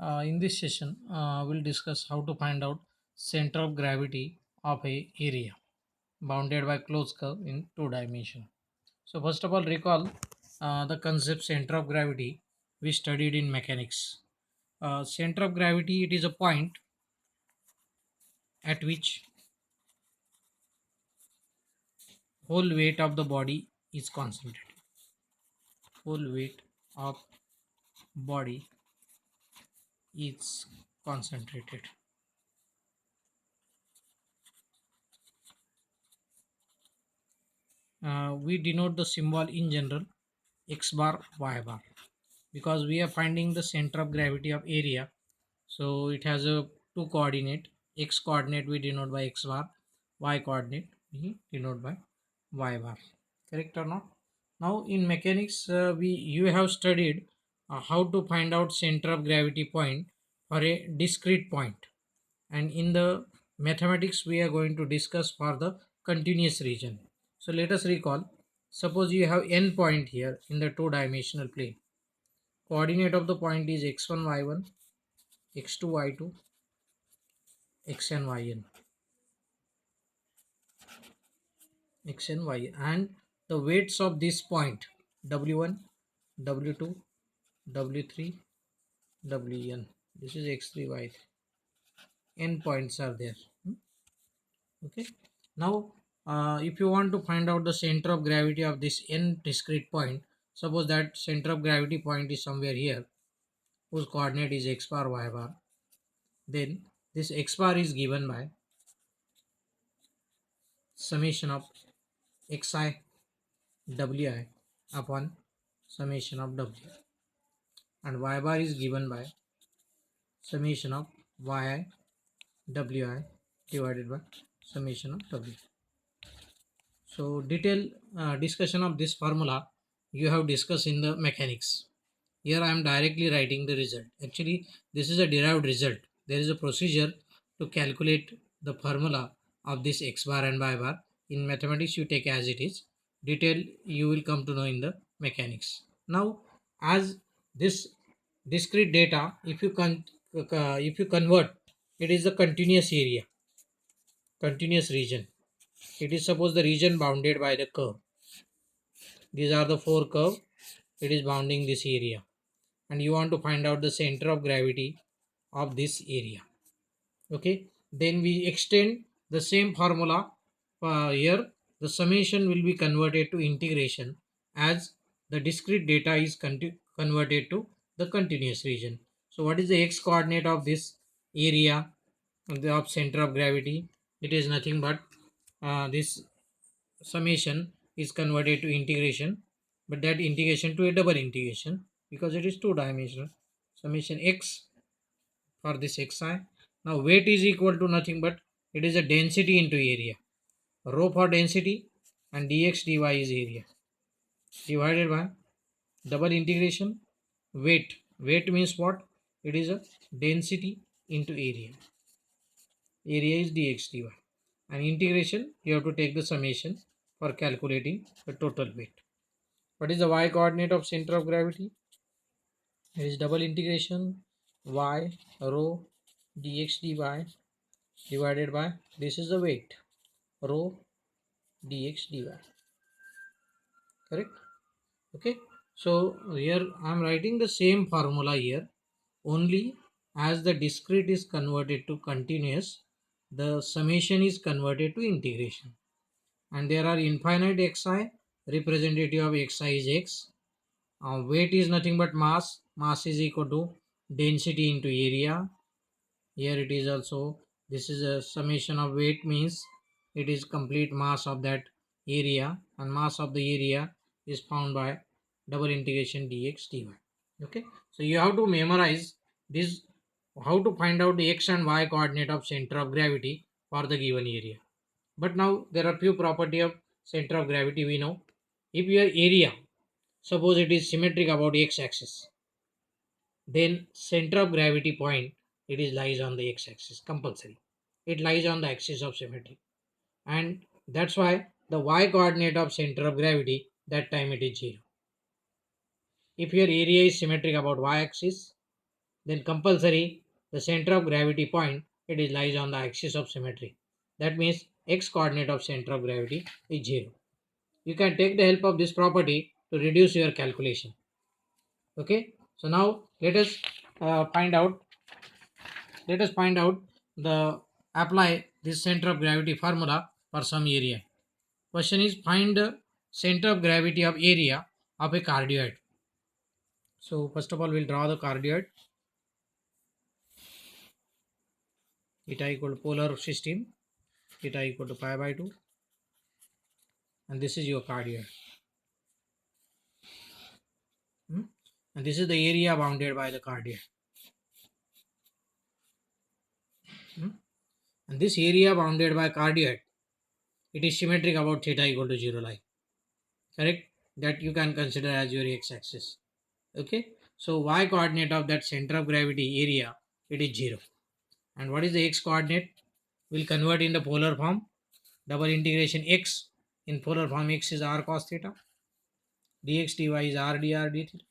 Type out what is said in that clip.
In this session, we'll discuss how to find out center of gravity of a area bounded by closed curve in two dimension. So first of all, recall the concept center of gravity we studied in mechanics. Center of gravity, it is a point at which whole weight of the body is concentrated. Whole weight of body is concentrated. We denote the symbol in general x bar y bar because we are finding the center of gravity of area. So it has a two coordinate. X coordinate we denote by x bar, y coordinate we denote by y bar. Correct or not? Now in mechanics, we you have studied how to find out center of gravity point for a discrete point, and in the mathematics we are going to discuss for the continuous region. So let us recall. Suppose you have n point here in the two dimensional plane. Coordinate of the point is x1 y1, x2 y2, xn yn, xn yn, and the weights of this point w1, w2, w3, wn. This is x3 y3. N points are there. Okay. Now, if you want to find out the center of gravity of this n discrete point, suppose that center of gravity point is somewhere here, whose coordinate is x bar y bar, then this x bar is given by summation of xi wi upon summation of w, and y bar is given by summation of yi wi divided by summation of w. So detailed discussion of this formula you have discussed in the mechanics. Here I am directly writing the result. Actually, this is a derived result. There is a procedure to calculate the formula of this x bar and y bar. In mathematics, you take as it is. Detail you will come to know in the mechanics. Now, as this discrete data, if you convert, it is the continuous area, continuous region. It is suppose the region bounded by the curve. These are the four curves. It is bounding this area, and you want to find out the center of gravity of this area. Okay, then we extend the same formula here. The summation will be converted to integration as the discrete data is converted to the continuous region. So what is the x coordinate of this area of center of gravity? It is nothing but this summation is converted to integration, but that integration to a double integration because it is two dimensional. Summation x for this xi. Now weight is equal to nothing but it is a density into area. Rho for density and dx dy is area divided by double integration weight. Weight means what? It is a density into area. Area is dx dy, and integration you have to take the summation for calculating the total weight. What is the y coordinate of center of gravity? It is double integration y rho dx dy divided by, this is the weight, rho dx dy. Correct? Okay. So here I am writing the same formula here, only as the discrete is converted to continuous, the summation is converted to integration, and there are infinite xi. Representative of xi is x. Weight is nothing but mass. Mass is equal to density into area. Here it is also, this is a summation of weight means it is complete mass of that area, and mass of the area is found by double integration dx dy. Okay, so you have to memorize this, how to find out the x and y coordinate of center of gravity for the given area. But now there are few property of center of gravity we know. If your area, suppose it is symmetric about x axis, then center of gravity point, it is lies on the x axis compulsory. It lies on the axis of symmetry, and that's why the y coordinate of center of gravity, that time it is 0. If your area is symmetric about y axis, then compulsory the center of gravity point, it is lies on the axis of symmetry. That means x coordinate of center of gravity is 0. You can take the help of this property to reduce your calculation. Okay, so now find out let us find out the apply this center of gravity formula for some area. Question is, find the center of gravity of area of a cardioid. So first of all, we'll draw the cardioid. Theta equal to polar system, theta equal to pi by 2, and this is your cardioid. And this is the area bounded by the cardioid. And this area bounded by cardioid, it is symmetric about theta equal to 0 line. Correct? That you can consider as your x-axis. Okay, so y coordinate of that center of gravity area, it is 0. And what is the x coordinate? We'll convert in the polar form. Double integration x in polar form, x is r cos theta, dx dy is r dr d theta.